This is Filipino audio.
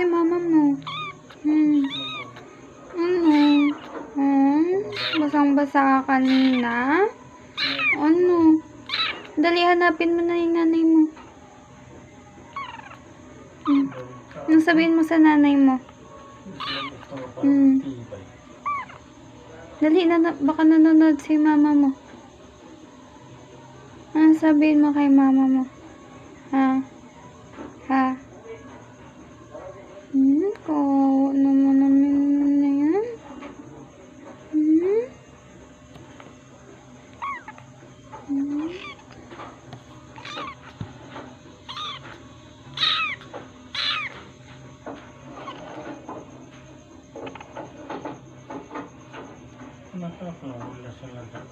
si mama mo. Ano? Basang-basa ka kanina? Ano? Dali, hanapin mo na yung nanay mo. Anong sabihin mo sa nanay mo? Dali, baka nanonood si mama mo. Anong sabihin mo kay mama mo? Ha? Ha? Kawawa naman na yan. Nakakawala sa lahat.